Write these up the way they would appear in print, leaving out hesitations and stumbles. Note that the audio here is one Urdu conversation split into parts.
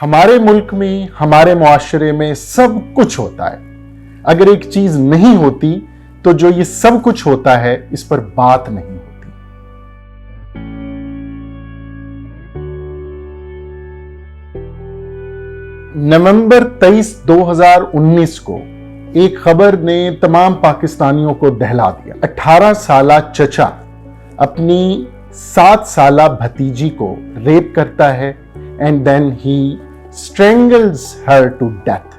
ہمارے ملک میں، ہمارے معاشرے میں سب کچھ ہوتا ہے. اگر ایک چیز نہیں ہوتی تو جو یہ سب کچھ ہوتا ہے اس پر بات نہیں ہوتی. نومبر 23، 2019 کو ایک خبر نے تمام پاکستانیوں کو دہلا دیا. 18 سالہ چچا اپنی 7 سالہ بھتیجی کو ریپ کرتا ہے and then he strangles her to death.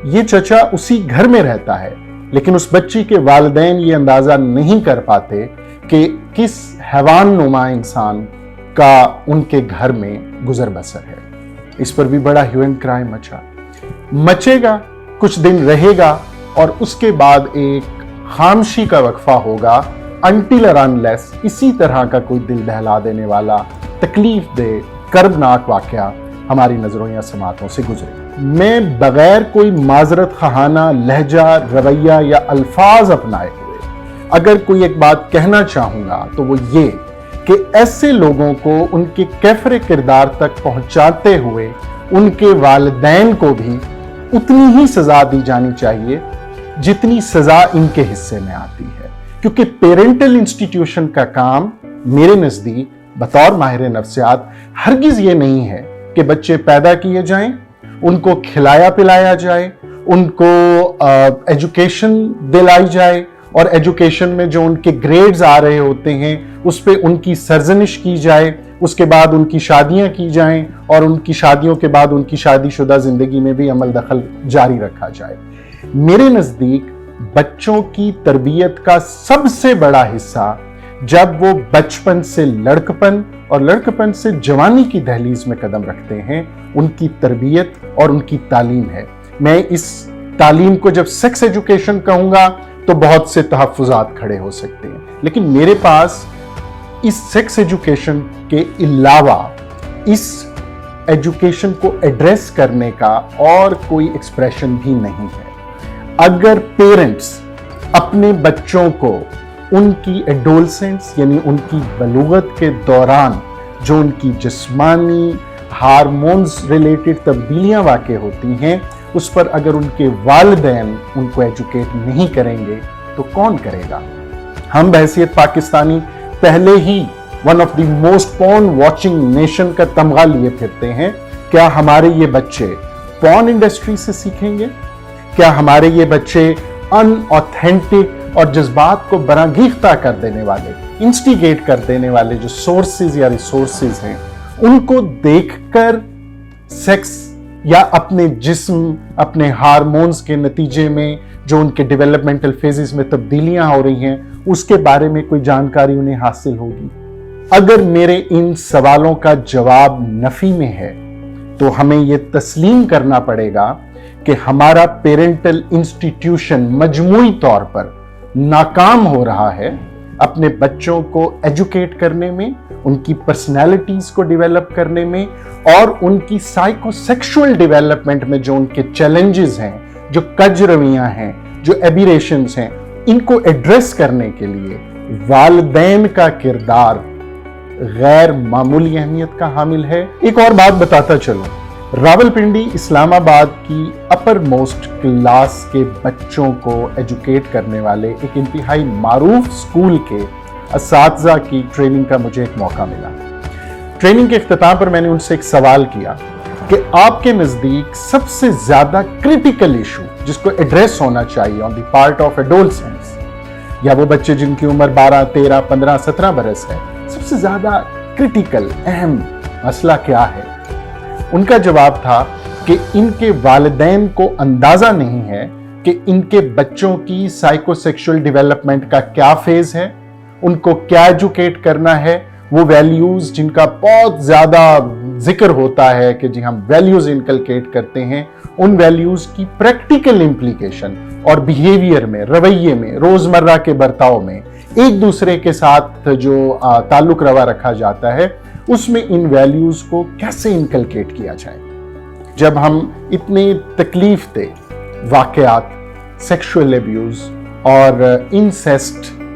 یہ چچا اسی گھر میں رہتا ہے لیکن اس بچی کے والدین یہ اندازہ نہیں کر پاتے کہ کس حیوان نما انسان کا ان کے گھر میں گزر بسر ہے. اس پر بھی بڑا ہیو اینڈ کرائم مچے گا، کچھ دن رہے گا اور اس کے بعد ایک خاموشی کا وقفہ ہوگا until or unless اسی طرح کا کوئی دل دہلا دینے والا تکلیف دہ کربناک واقعہ ہماری نظروں یا سماعتوں سے گزرے. میں بغیر کوئی معذرت خواہانہ لہجہ، رویہ یا الفاظ اپنائے ہوئے اگر کوئی ایک بات کہنا چاہوں گا تو وہ یہ کہ ایسے لوگوں کو ان کے کیفر کردار تک پہنچاتے ہوئے ان کے والدین کو بھی اتنی ہی سزا دی جانی چاہیے جتنی سزا ان کے حصے میں آتی ہے. کیونکہ پیرنٹل انسٹیٹیوشن کا کام میرے نزدیک بطور ماہر نفسیات ہرگز یہ نہیں ہے کہ بچے پیدا کیے جائیں، ان کو کھلایا پلایا جائے، ان کو ایجوکیشن دلائی جائے اور ایجوکیشن میں جو ان کے گریڈز آ رہے ہوتے ہیں اس پہ ان کی سرزنش کی جائے، اس کے بعد ان کی شادیاں کی جائیں اور ان کی شادیوں کے بعد ان کی شادی شدہ زندگی میں بھی عمل دخل جاری رکھا جائے. میرے نزدیک بچوں کی تربیت کا سب سے بڑا حصہ جب وہ بچپن سے لڑکپن اور لڑکپن سے جوانی کی دہلیز میں قدم رکھتے ہیں ان کی تربیت اور ان کی تعلیم ہے. میں اس تعلیم کو جب سیکس ایجوکیشن کہوں گا تو بہت سے تحفظات کھڑے ہو سکتے ہیں، لیکن میرے پاس اس سیکس ایجوکیشن کے علاوہ اس ایجوکیشن کو ایڈریس کرنے کا اور کوئی ایکسپریشن بھی نہیں ہے. اگر پیرنٹس اپنے بچوں کو ان کی ایڈولسنس یعنی ان کی بلوغت کے دوران جو ان کی جسمانی ہارمونز ریلیٹڈ تبدیلیاں واقع ہوتی ہیں اس پر اگر ان کے والدین ان کو ایجوکیٹ نہیں کریں گے تو کون کرے گا؟ ہم بحیثیت پاکستانی پہلے ہی one of the most porn watching nation کا تمغہ لیے پھرتے ہیں. کیا ہمارے یہ بچے پورن انڈسٹری سے سیکھیں گے؟ کیا ہمارے یہ بچے ان آتھینٹک اور جذبات کو برانگیختہ کر دینے والے، انسٹیگیٹ کر دینے والے جو سورسز یا ریسورسز ہیں ان کو دیکھ کر سیکس یا اپنے جسم، اپنے ہارمونز کے نتیجے میں جو ان کے ڈیولپمنٹل فیزز میں تبدیلیاں ہو رہی ہیں اس کے بارے میں کوئی جانکاری انہیں حاصل ہوگی؟ اگر میرے ان سوالوں کا جواب نفی میں ہے تو ہمیں یہ تسلیم کرنا پڑے گا کہ ہمارا پیرنٹل انسٹیٹیوشن مجموعی طور پر ناکام ہو رہا ہے اپنے بچوں کو ایجوکیٹ کرنے میں، ان کی پرسنالٹیز کو ڈیولپ کرنے میں اور ان کی سائیکو سیکشول ڈیولپمنٹ میں جو ان کے چیلنجز ہیں، جو کج رویاں ہیں، جو ایبیریشنز ہیں، ان کو ایڈریس کرنے کے لیے والدین کا کردار غیر معمولی اہمیت کا حامل ہے. ایک اور بات بتاتا چلوں، راولپنڈی اسلام آباد کی اپر موسٹ کلاس کے بچوں کو ایجوکیٹ کرنے والے ایک انتہائی معروف سکول کے اساتذہ کی ٹریننگ کا مجھے ایک موقع ملا. ٹریننگ کے اختتام پر میں نے ان سے ایک سوال کیا کہ آپ کے نزدیک سب سے زیادہ کریٹیکل ایشو جس کو ایڈریس ہونا چاہیے آن دی پارٹ آف ایڈولسنٹس یا وہ بچے جن کی عمر 12، 13، 15، 17 برس ہے، سب سے زیادہ کریٹیکل اہم مسئلہ کیا ہے؟ ان کا جواب تھا کہ ان کے والدین کو اندازہ نہیں ہے کہ ان کے بچوں کی سائیکو سیکشول ڈیولپمنٹ کا کیا فیز ہے، ان کو کیا ایجوکیٹ کرنا ہے. وہ ویلیوز جن کا بہت زیادہ ذکر ہوتا ہے کہ جی ہم ویلیوز انکلکیٹ کرتے ہیں، ان ویلیوز کی پریکٹیکل امپلیکیشن اور بیہیویئر میں، رویے میں، روزمرہ کے برتاؤ میں، ایک دوسرے کے ساتھ جو تعلق روا رکھا جاتا ہے اس میں ان ویلیوز کو کیسے انکلکیٹ کیا جائے. جب ہم اتنے تکلیف دہ واقعات، سیکشول ایبیوز اور انسیسٹ